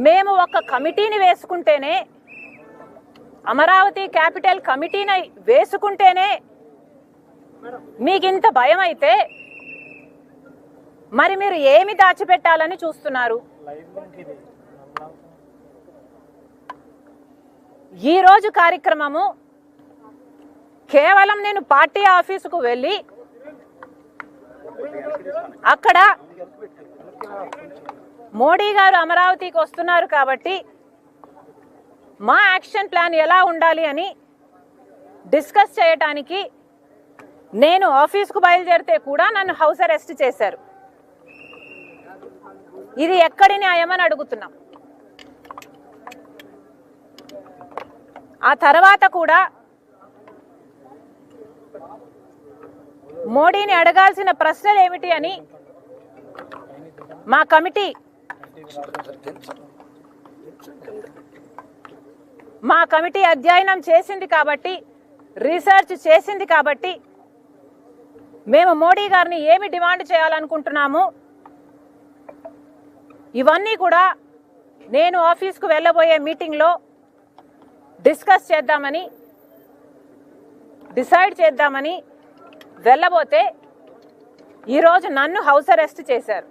మేము ఒక కమిటీని వేసుకుంటేనే, అమరావతి క్యాపిటల్ కమిటీని వేసుకుంటేనే మీకు ఇంత భయం అయితే మరి మీరు ఏమి దాచిపెట్టాలని చూస్తున్నారు? ఈ రోజు కార్యక్రమము కేవలం నేను పార్టీ ఆఫీసుకు వెళ్ళి అక్కడ మోడీ గారు అమరావతికి వస్తున్నారు కాబట్టి మా యాక్షన్ ప్లాన్ ఎలా ఉండాలి అని డిస్కస్ చేయడానికి నేను ఆఫీస్కు బయలుదేరితే కూడా నన్ను హౌస్ అరెస్ట్ చేశారు. ఇది ఎక్కడి న్యాయమని అడుగుతున్నాం. ఆ తర్వాత కూడా మోడీని అడగాల్సిన ప్రశ్నలు ఏమిటి అని మా కమిటీ అధ్యయనం చేసింది కాబట్టి, రీసెర్చ్ చేసింది కాబట్టి మేము మోడీ గారిని ఏమి డిమాండ్ చేయాలనుకుంటున్నాము ఇవన్నీ కూడా నేను ఆఫీస్కు వెళ్ళబోయే మీటింగ్లో డిస్కస్ చేద్దామని, డిసైడ్ చేద్దామని వెళ్ళబోతే ఈరోజు నన్ను హౌస్ అరెస్ట్ చేశారు.